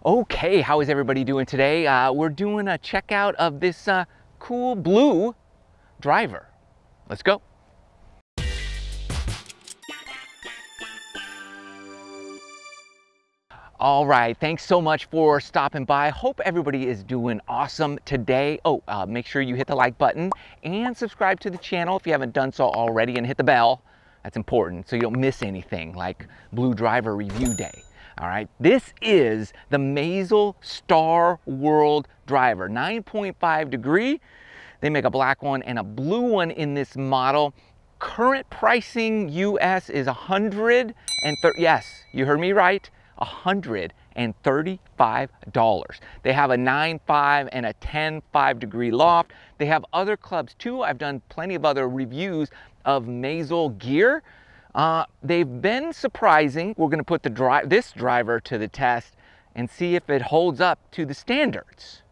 Okay, how is everybody doing today? We're doing a checkout of this cool blue driver. Let's go. All right, thanks so much for stopping by. Hope everybody is doing awesome today. Make sure you hit the like button and subscribe to the channel if you haven't done so already, and hit the bell. That's important so you don't miss anything like Blue Driver Review Day. All right, this is the Mazel Star World Driver, 9.5 degree. They make a black one and a blue one in this model. Current pricing US is $130. Yes, you heard me right, $135. They have a 9.5 and a 10.5 degree loft. They have other clubs too. I've done plenty of other reviews of Mazel gear. They've been surprising. We're going to put this driver to the test and see if it holds up to the standards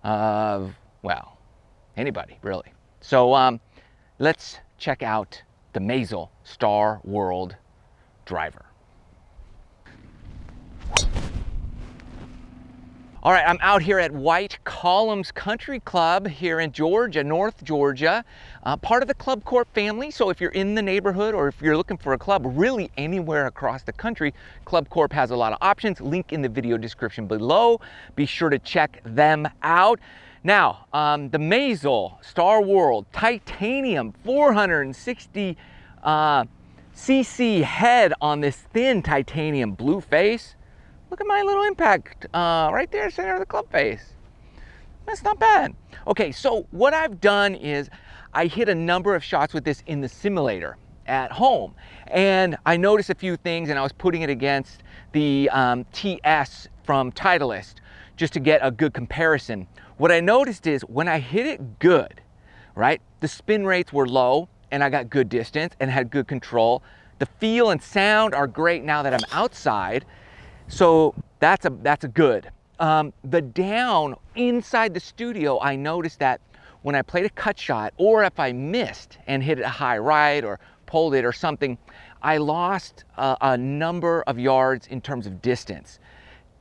of, well, anybody really. So let's check out the Mazel Star World driver. All right, I'm out here at White Columns Country Club here in Georgia, North Georgia, part of the Club Corp family. So if you're in the neighborhood or if you're looking for a club really anywhere across the country, Club Corp has a lot of options. Link in the video description below. Be sure to check them out. Now, the Mazel Star World Titanium 460 cc head on this thin titanium blue face. Look at my little impact right there, center of the club face. That's not bad. Okay, so what I've done is I hit a number of shots with this in the simulator at home. And I noticed a few things, and I was putting it against the TS from Titleist just to get a good comparison. What I noticed is when I hit it good, right, the spin rates were low and I got good distance and had good control. The feel and sound are great now that I'm outside. So that's a good. The down inside the studio, I noticed that when I played a cut shot or if I missed and hit it a high right or pulled it or something, I lost a number of yards in terms of distance.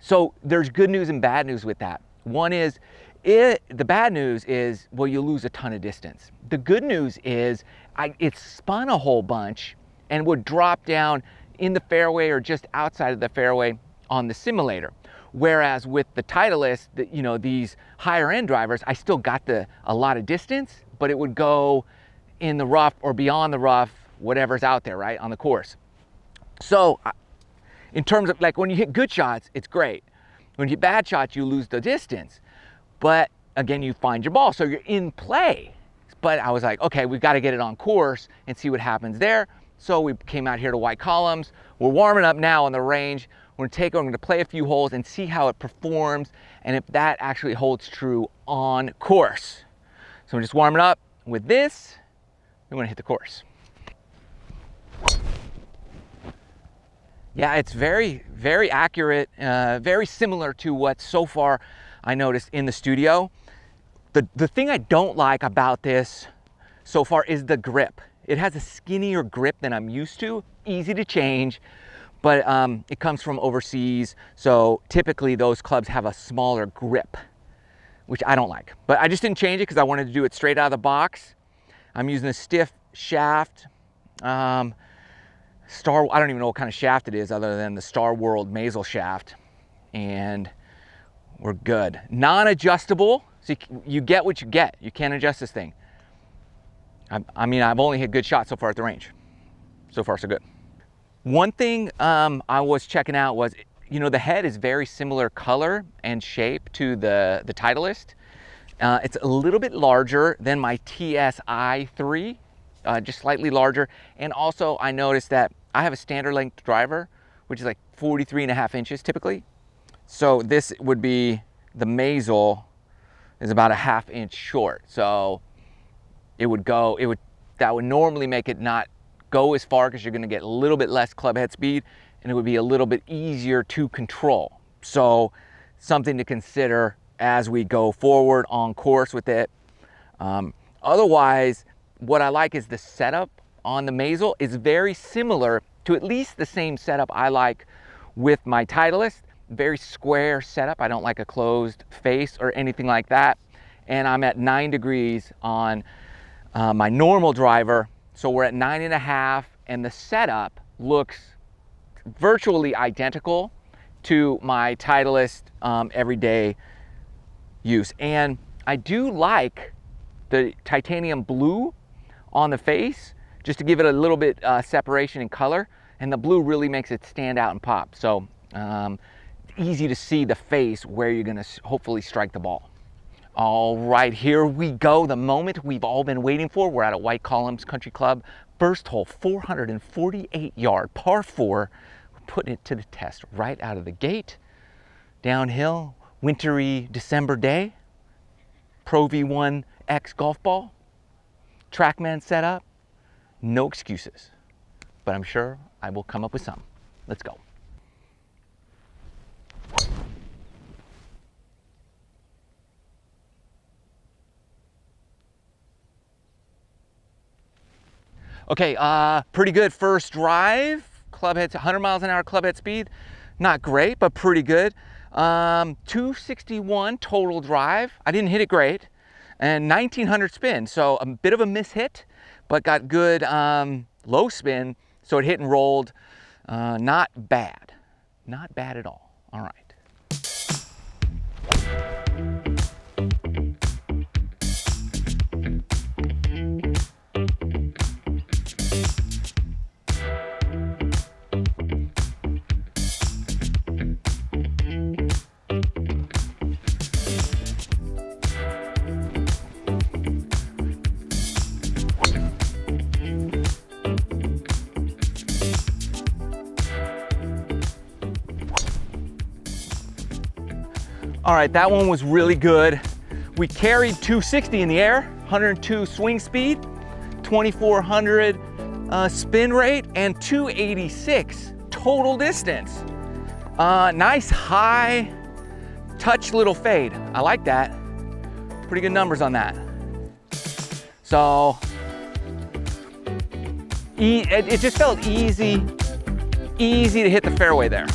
So there's good news and bad news with that. One is, the bad news is, well, you lose a ton of distance. The good news is it spun a whole bunch and would drop down in the fairway or just outside of the fairway on the simulator. Whereas with the Titleist, you know, these higher end drivers, I still got a lot of distance, but it would go in the rough or beyond the rough, whatever's out there, right, on the course. So in terms of like when you hit good shots, it's great. When you hit bad shots, you lose the distance. But again, you find your ball, so you're in play. But I was like, okay, we've got to get it on course and see what happens there. So we came out here to White Columns. We're warming up now on the range. We're going to play a few holes and see how it performs and if that actually holds true on course. So we're just warming up with this. We want to hit the course. Yeah, it's very, very accurate, very similar to what so far I noticed in the studio. The thing I don't like about this so far is the grip. It has a skinnier grip than I'm used to, easy to change. But it comes from overseas, so typically those clubs have a smaller grip, which I don't like. But I just didn't change it because I wanted to do it straight out of the box. I'm using a stiff shaft. I don't even know what kind of shaft it is other than the Star World Mazel shaft. And we're good. Non-adjustable, so you get what you get. You can't adjust this thing. I mean, I've only hit good shots so far at the range. So far, so good. One thing I was checking out was, you know, the head is very similar color and shape to the Titleist. It's a little bit larger than my TSI3, just slightly larger. And also I noticed that I have a standard length driver, which is like 43.5 inches typically. So this would be, the Mazel is about a ½ inch short. So that would normally make it not go as far because you're going to get a little bit less club head speed and it would be a little bit easier to control. So something to consider as we go forward on course with it. Otherwise, what I like is the setup on the Mazel is very similar to at least the same setup I like with my Titleist. very square setup. I don't like a closed face or anything like that. And I'm at 9 degrees on my normal driver. So we're at 9.5, and the setup looks virtually identical to my Titleist everyday use. And I do like the titanium blue on the face, just to give it a little bit separation in color, and the blue really makes it stand out and pop. So it's easy to see the face where you're gonna hopefully strike the ball. All right, here we go, the moment we've all been waiting for. We're at a White Columns Country Club, first hole, 448-yard par 4. We're putting it to the test right out of the gate. Downhill, wintry December day, Pro V1X golf ball, TrackMan setup, no excuses, but I'm sure I will come up with some. Let's go. Okay, pretty good first drive. Club head, 100 miles an hour club head speed. Not great, but pretty good. 261 total drive. I didn't hit it great. And 1900 spin, so a bit of a miss hit, but got good low spin, so it hit and rolled. Not bad. Not bad at all. All right. All right, that one was really good. We carried 260 in the air, 102 swing speed, 2400 spin rate, and 286 total distance. Nice high touch little fade. I like that. Pretty good numbers on that. So it just felt easy to hit the fairway there.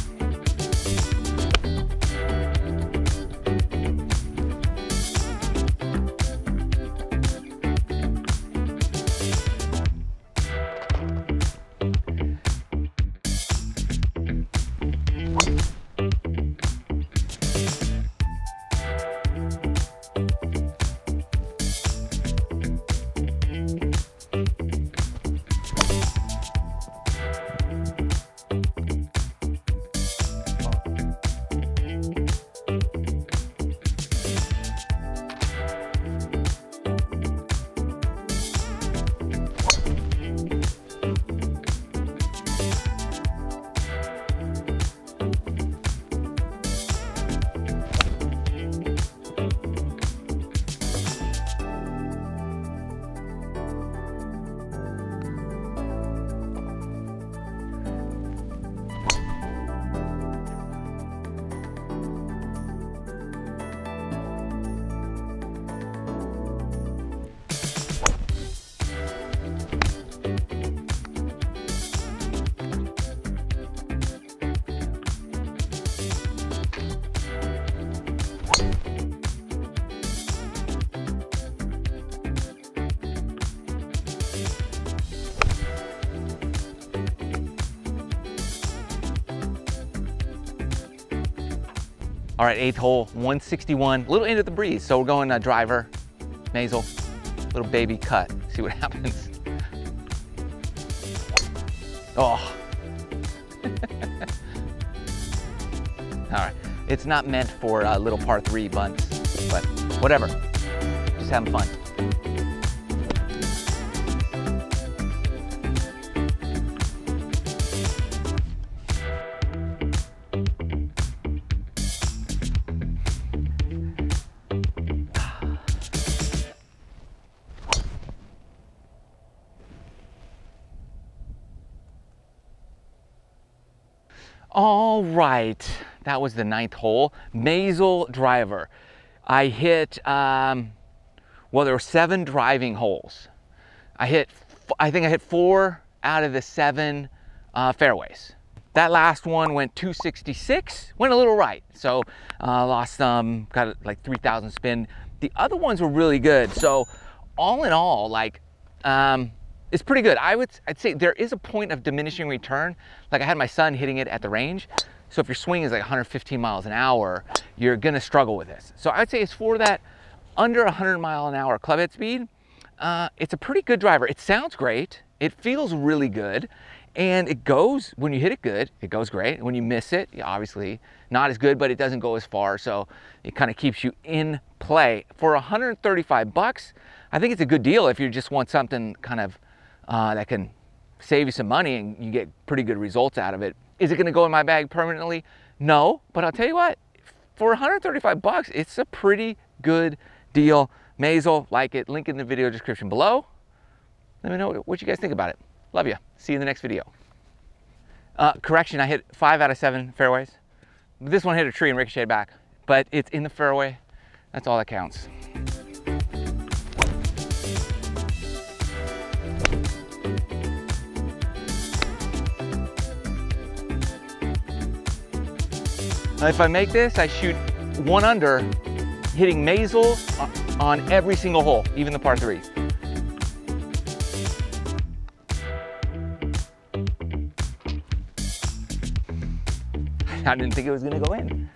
All right, 8th hole, 161, a little into the breeze. So we're going driver, Mazel, little baby cut. See what happens. Oh. All right, it's not meant for little par 3 bunts, but whatever, just having fun. All right, that was the 9th hole, Mazel Driver. I hit, well, there were 7 driving holes. I think I hit 4 out of the 7 fairways. That last one went 266, went a little right. So lost got like 3,000 spin. The other ones were really good. So all in all, like, it's pretty good. I'd say there is a point of diminishing return. Like I had my son hitting it at the range. So if your swing is like 115 miles an hour, you're gonna struggle with this. So I'd say it's for that under 100 mile an hour club head speed. It's a pretty good driver. It sounds great. It feels really good. And it goes, when you hit it good, it goes great. When you miss it, obviously not as good, but it doesn't go as far. So it kind of keeps you in play. For 135 bucks, I think it's a good deal if you just want something kind of that can save you some money and you get pretty good results out of it. Is it gonna go in my bag permanently? No, but I'll tell you what, for 135 bucks, it's a pretty good deal. Mazel, like it, link in the video description below. Let me know what you guys think about it. Love you. See you in the next video. Correction, I hit 5 out of 7 fairways. This one hit a tree and ricocheted back, but it's in the fairway. That's all that counts. If I make this, I shoot 1 under, hitting Mazel on every single hole, even the par 3s. I didn't think it was gonna go in.